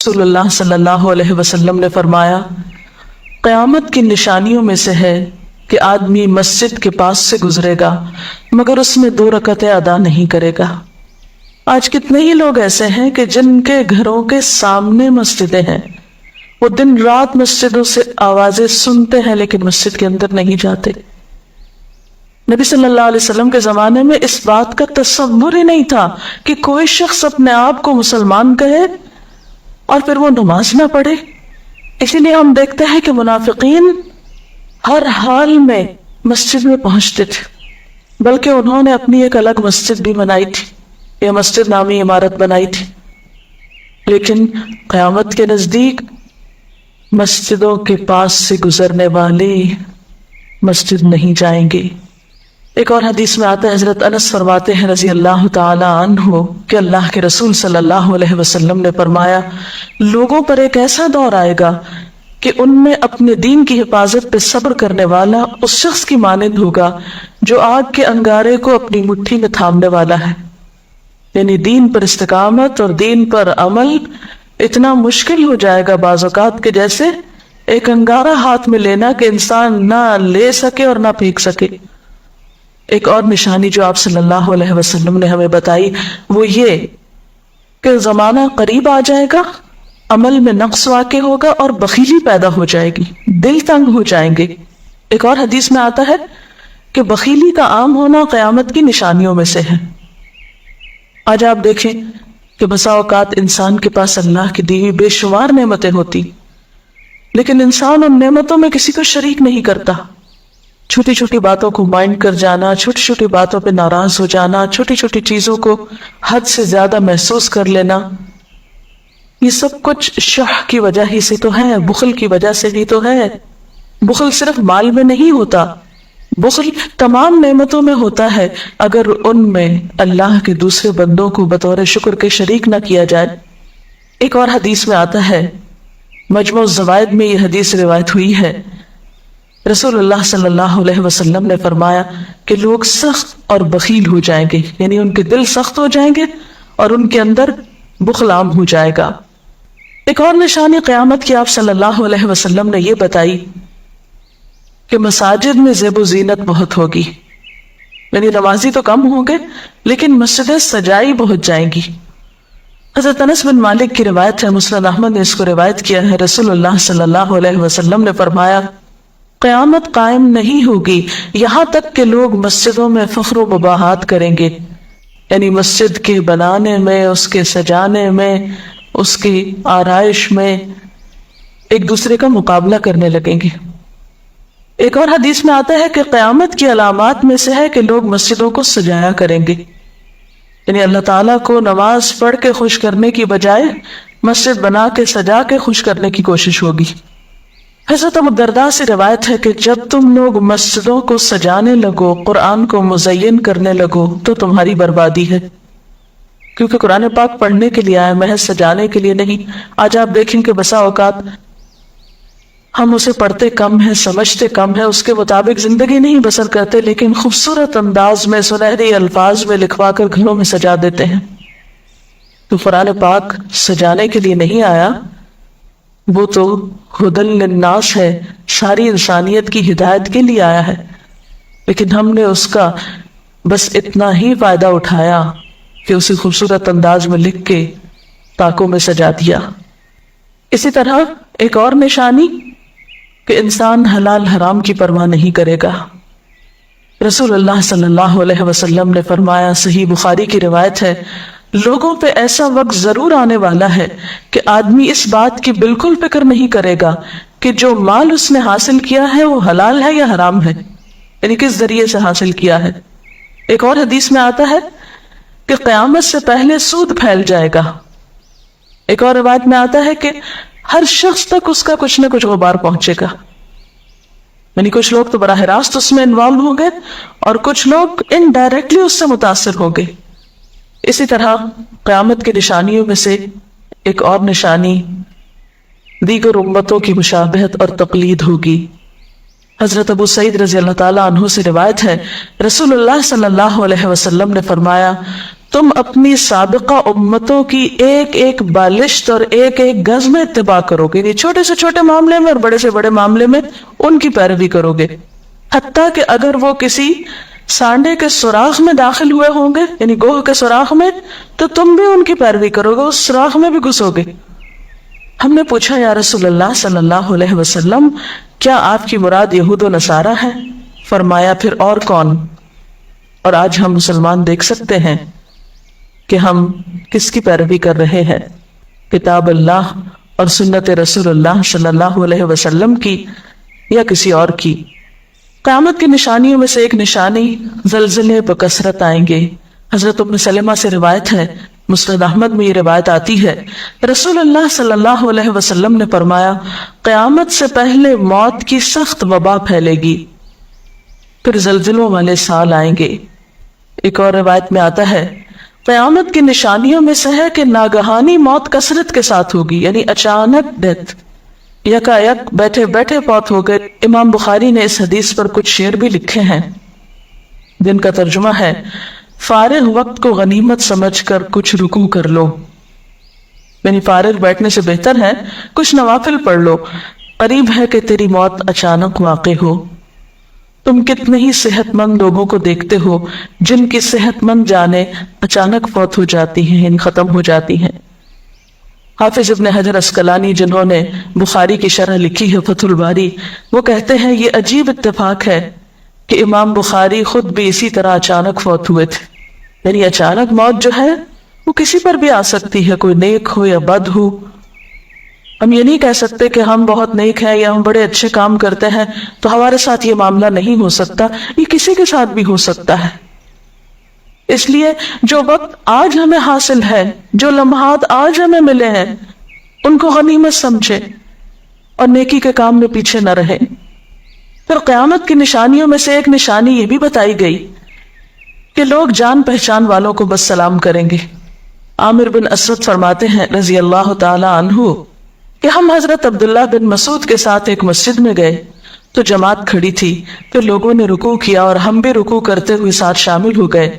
رسول اللہ صلی اللہ علیہ وسلم نے فرمایا قیامت کی نشانیوں میں سے ہے کہ آدمی مسجد کے پاس سے گزرے گا مگر اس میں 2 رکعتیں ادا نہیں کرے گا۔ آج کتنے ہی لوگ ایسے ہیں کہ جن کے گھروں کے سامنے مسجدیں ہیں، وہ دن رات مسجدوں سے آوازیں سنتے ہیں لیکن مسجد کے اندر نہیں جاتے۔ نبی صلی اللہ علیہ وسلم کے زمانے میں اس بات کا تصور ہی نہیں تھا کہ کوئی شخص اپنے آپ کو مسلمان کہے اور پھر وہ نماز نہ پڑھے۔ اسی لیے ہم دیکھتے ہیں کہ منافقین ہر حال میں مسجد میں پہنچتے تھے، بلکہ انہوں نے اپنی ایک الگ مسجد بھی بنائی تھی، یا مسجد نامی عمارت بنائی تھی، لیکن قیامت کے نزدیک مسجدوں کے پاس سے گزرنے والے مسجد نہیں جائیں گے۔ ایک اور حدیث میں آتا ہے، حضرت انس فرماتے ہیں رضی اللہ تعالی عنہ کہ اللہ کے رسول صلی اللہ علیہ وسلم نے فرمایا لوگوں پر ایک ایسا دور آئے گا کہ ان میں اپنے دین کی حفاظت پہ صبر کرنے والا اس شخص کی مانند ہوگا جو آگ کے انگارے کو اپنی مٹھی میں تھامنے والا ہے۔ یعنی دین پر استقامت اور دین پر عمل اتنا مشکل ہو جائے گا بعض اوقات کہ جیسے ایک انگارہ ہاتھ میں لینا کہ انسان نہ لے سکے اور نہ پھینک سکے۔ ایک اور نشانی جو آپ صلی اللہ علیہ وسلم نے ہمیں بتائی وہ یہ کہ زمانہ قریب آ جائے گا، عمل میں نقص واقع ہوگا اور بخیلی پیدا ہو جائے گی، دل تنگ ہو جائیں گے۔ ایک اور حدیث میں آتا ہے کہ بخیلی کا عام ہونا قیامت کی نشانیوں میں سے ہے۔ آج آپ دیکھیں کہ بسا اوقات انسان کے پاس اللہ کی دی ہوئی بے شمار نعمتیں ہوتی، لیکن انسان ان نعمتوں میں کسی کو شریک نہیں کرتا۔ چھوٹی چھوٹی باتوں کو مائنڈ کر جانا، چھوٹی چھوٹی باتوں پہ ناراض ہو جانا، چھوٹی چھوٹی چیزوں کو حد سے زیادہ محسوس کر لینا، یہ سب کچھ شح کی وجہ ہی سے تو ہے، بخل کی وجہ سے ہی تو ہے۔ بخل صرف مال میں نہیں ہوتا، بخل تمام نعمتوں میں ہوتا ہے اگر ان میں اللہ کے دوسرے بندوں کو بطور شکر کے شریک نہ کیا جائے۔ ایک اور حدیث میں آتا ہے، مجموع الزوائد میں یہ حدیث روایت ہوئی ہے، رسول اللہ صلی اللہ علیہ وسلم نے فرمایا کہ لوگ سخت اور بخیل ہو جائیں گے، یعنی ان کے دل سخت ہو جائیں گے اور ان کے اندر بخل عام ہو جائے گا۔ ایک اور نشانی قیامت کی آپ صلی اللہ علیہ وسلم نے یہ بتائی کہ مساجد میں زیب و زینت بہت ہوگی، یعنی نمازی تو کم ہوں گے لیکن مسجدیں سجائی بہت جائیں گی۔ حضرت انس بن مالک کی روایت ہے، مسند احمد نے اس کو روایت کیا ہے، رسول اللہ صلی اللہ علیہ وسلم نے فرمایا قیامت قائم نہیں ہوگی یہاں تک کہ لوگ مسجدوں میں فخر و مباحات کریں گے، یعنی مسجد کے بنانے میں، اس کے سجانے میں، اس کی آرائش میں ایک دوسرے کا مقابلہ کرنے لگیں گے۔ ایک اور حدیث میں آتا ہے کہ قیامت کی علامات میں سے ہے کہ لوگ مسجدوں کو سجایا کریں گے، یعنی اللہ تعالیٰ کو نماز پڑھ کے خوش کرنے کی بجائے مسجد بنا کے سجا کے خوش کرنے کی کوشش ہوگی۔ حضرت ابو الدرداء سے روایت ہے کہ جب تم لوگ مسجدوں کو سجانے لگو، قرآن کو مزین کرنے لگو تو تمہاری بربادی ہے، کیونکہ قرآن پاک پڑھنے کے لیے آیا، محض سجانے کے لیے نہیں۔ آج آپ دیکھیں کہ بسا اوقات ہم اسے پڑھتے کم ہیں، سمجھتے کم ہیں، اس کے مطابق زندگی نہیں بسر کرتے، لیکن خوبصورت انداز میں سنہری الفاظ میں لکھوا کر گھروں میں سجا دیتے ہیں۔ تو قرآن پاک سجانے کے لیے نہیں آیا، وہ تو ہدی للناس ہے، ساری انسانیت کی ہدایت کے لیے آیا ہے، لیکن ہم نے اس کا بس اتنا ہی فائدہ اٹھایا کہ اسے خوبصورت انداز میں لکھ کے تاکوں میں سجا دیا۔ اسی طرح ایک اور نشانی کہ انسان حلال حرام کی پرواہ نہیں کرے گا۔ رسول اللہ صلی اللہ علیہ وسلم نے فرمایا، صحیح بخاری کی روایت ہے، لوگوں پہ ایسا وقت ضرور آنے والا ہے کہ آدمی اس بات کی بالکل فکر نہیں کرے گا کہ جو مال اس نے حاصل کیا ہے وہ حلال ہے یا حرام ہے، یعنی کس ذریعے سے حاصل کیا ہے۔ ایک اور حدیث میں آتا ہے کہ قیامت سے پہلے سود پھیل جائے گا۔ ایک اور روایت میں آتا ہے کہ ہر شخص تک اس کا کچھ نہ کچھ غبار پہنچے گا، یعنی کچھ لوگ تو براہ راست اس میں انوالو ہوں گے اور کچھ لوگ انڈائریکٹلی اس سے متاثر ہوں گے۔ اسی طرح قیامت کی نشانیوں میں سے ایک اور نشانی دیگر امتوں کی مشابہت اور تقلید ہوگی۔ حضرت ابو سعید رضی اللہ تعالیٰ عنہ سے روایت ہے، رسول اللہ صلی اللہ علیہ وسلم نے فرمایا، تم اپنی سابقہ امتوں کی ایک ایک بالشت اور ایک ایک گز میں اتباع کرو گے، یہ چھوٹے سے چھوٹے معاملے میں اور بڑے سے بڑے معاملے میں ان کی پیروی کرو گے، حتیٰ کہ اگر وہ کسی سانڈے کے سوراخ میں داخل ہوئے ہوں گے، یعنی گوہ کے سوراخ میں، تو تم بھی ان کی پیروی کرو گے، اس سوراخ میں بھی گھسو گے۔ ہم نے پوچھا یا رسول اللہ صلی اللہ علیہ وسلم، کیا آپ کی مراد یہود و نصارہ ہے؟ فرمایا پھر اور کون؟ اور آج ہم مسلمان دیکھ سکتے ہیں کہ ہم کس کی پیروی کر رہے ہیں، کتاب اللہ اور سنت رسول اللہ صلی اللہ علیہ وسلم کی یا کسی اور کی۔ قیامت کی نشانیوں میں سے ایک نشانی زلزلے بکثرت آئیں گے۔ حضرت ام سلمہ سے روایت ہے، مسند احمد میں یہ روایت آتی ہے، رسول اللہ صلی اللہ علیہ وسلم نے فرمایا قیامت سے پہلے موت کی سخت وبا پھیلے گی، پھر زلزلوں والے سال آئیں گے۔ ایک اور روایت میں آتا ہے قیامت کی نشانیوں میں سے ہے کہ ناگہانی موت کثرت کے ساتھ ہوگی، یعنی اچانک ڈیتھ، یکا یک بیٹھے بیٹھے فوت ہو گئے۔ امام بخاری نے اس حدیث پر کچھ شعر بھی لکھے ہیں جن کا ترجمہ ہے، فارغ وقت کو غنیمت سمجھ کر کچھ رکوع کر لو، یعنی فارغ بیٹھنے سے بہتر ہے کچھ نوافل پڑھ لو، قریب ہے کہ تیری موت اچانک واقع ہو۔ تم کتنے ہی صحت مند لوگوں کو دیکھتے ہو جن کی صحت مند جانیں اچانک فوت ہو جاتی ہیں، یعنی ختم ہو جاتی ہیں۔ حافظ ابن حجر عسقلانی جنہوں نے بخاری کی شرح لکھی ہے فتح الباری، وہ کہتے ہیں یہ عجیب اتفاق ہے کہ امام بخاری خود بھی اسی طرح اچانک فوت ہوئے تھے، یعنی اچانک موت جو ہے وہ کسی پر بھی آ سکتی ہے، کوئی نیک ہو یا بد ہو۔ ہم یہ نہیں کہہ سکتے کہ ہم بہت نیک ہیں یا ہم بڑے اچھے کام کرتے ہیں تو ہمارے ساتھ یہ معاملہ نہیں ہو سکتا، یہ کسی کے ساتھ بھی ہو سکتا ہے۔ اس لیے جو وقت آج ہمیں حاصل ہے، جو لمحات آج ہمیں ملے ہیں، ان کو غنیمت سمجھے اور نیکی کے کام میں پیچھے نہ رہے۔ پھر قیامت کی نشانیوں میں سے ایک نشانی یہ بھی بتائی گئی کہ لوگ جان پہچان والوں کو بس سلام کریں گے۔ عامر بن اسود فرماتے ہیں رضی اللہ تعالی عنہ کہ ہم حضرت عبداللہ بن مسعود کے ساتھ ایک مسجد میں گئے تو جماعت کھڑی تھی، پھر لوگوں نے رکوع کیا اور ہم بھی رکوع کرتے ہوئے ساتھ شامل ہو گئے۔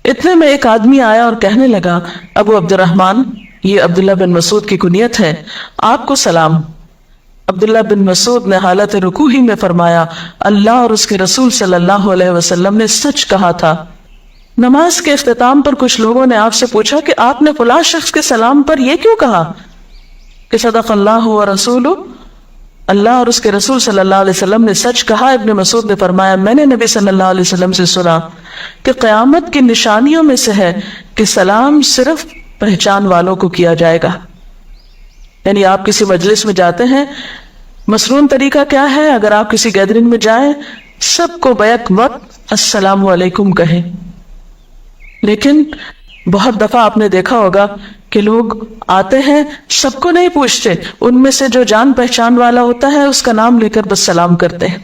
اتنے میں ایک آدمی آیا اور کہنے لگا، ابو عبد الرحمن، یہ عبداللہ بن مسعود کی کنیت ہے، آپ کو سلام۔ عبداللہ بن مسعود نے حالت رکوع ہی میں فرمایا، اللہ اور اس کے رسول صلی اللہ علیہ وسلم نے سچ کہا تھا۔ نماز کے اختتام پر کچھ لوگوں نے آپ سے پوچھا کہ آپ نے فلاں شخص کے سلام پر یہ کیوں کہا کہ صدق اللہ و رسول، اللہ اور اس کے رسول صلی اللہ علیہ وسلم نے سچ کہا۔ ابن مسعود نے فرمایا، میں نے نبی صلی اللہ علیہ وسلم سے سنا کہ قیامت کی نشانیوں میں سے ہے کہ سلام صرف پہچان والوں کو کیا جائے گا، یعنی آپ کسی مجلس میں جاتے ہیں، مسنون طریقہ کیا ہے، اگر آپ کسی گیدرنگ میں جائیں سب کو بیک وقت السلام علیکم کہیں، لیکن بہت دفعہ آپ نے دیکھا ہوگا کہ لوگ آتے ہیں سب کو نہیں پوچھتے، ان میں سے جو جان پہچان والا ہوتا ہے اس کا نام لے کر بس سلام کرتے ہیں۔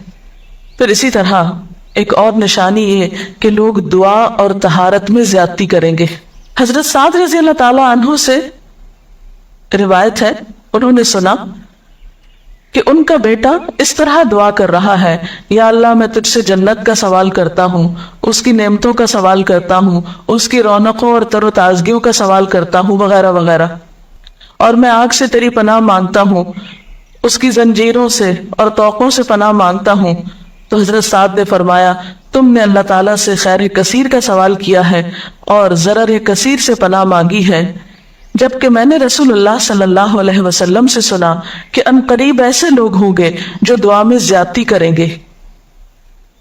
پھر اسی طرح ایک اور نشانی یہ کہ لوگ دعا اور طہارت میں زیادتی کریں گے۔ حضرت سعد رضی اللہ تعالی عنہ سے روایت ہے، انہوں نے سنا کہ ان کا بیٹا اس طرح دعا کر رہا ہے، یا اللہ میں تجھ سے جنت کا سوال کرتا ہوں، اس کی نعمتوں کا سوال کرتا ہوں، اس کی رونقوں اور تر و تازگیوں کا سوال کرتا ہوں، وغیرہ وغیرہ، اور میں آگ سے تیری پناہ مانگتا ہوں، اس کی زنجیروں سے اور طوقوں سے پناہ مانگتا ہوں۔ تو حضرت سعد نے فرمایا، تم نے اللہ تعالیٰ سے خیر کثیر کا سوال کیا ہے اور ضرر کثیر سے پناہ مانگی ہے، جبکہ میں نے رسول اللہ صلی اللہ علیہ وسلم سے سنا کہ ان قریب ایسے لوگ ہوں گے جو دعا میں زیادتی کریں گے۔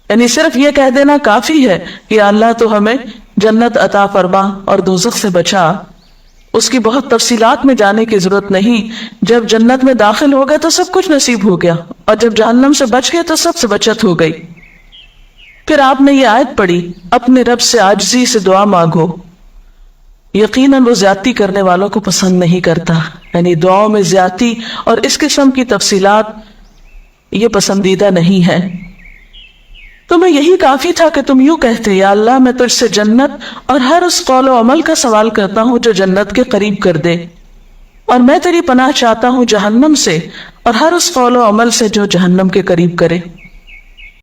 یعنی صرف یہ کہہ دینا کافی ہے کہ اللہ تو ہمیں جنت عطا فرما اور دوزخ سے بچا، اس کی بہت تفصیلات میں جانے کی ضرورت نہیں۔ جب جنت میں داخل ہو گئے تو سب کچھ نصیب ہو گیا، اور جب جہنم سے بچ گئے تو سب سے بچت ہو گئی۔ پھر آپ نے یہ آیت پڑھی، اپنے رب سے عاجزی سے دعا مانگو، یقیناً وہ زیادتی کرنے والوں کو پسند نہیں کرتا، یعنی دعاؤں میں زیادتی اور اس قسم کی تفصیلات یہ پسندیدہ نہیں ہے۔ تمہیں یہی کافی تھا کہ تم یوں کہتے، یا اللہ میں تجھ سے جنت اور ہر اس قول و عمل کا سوال کرتا ہوں جو جنت کے قریب کر دے، اور میں تیری پناہ چاہتا ہوں جہنم سے اور ہر اس قول و عمل سے جو جہنم کے قریب کرے۔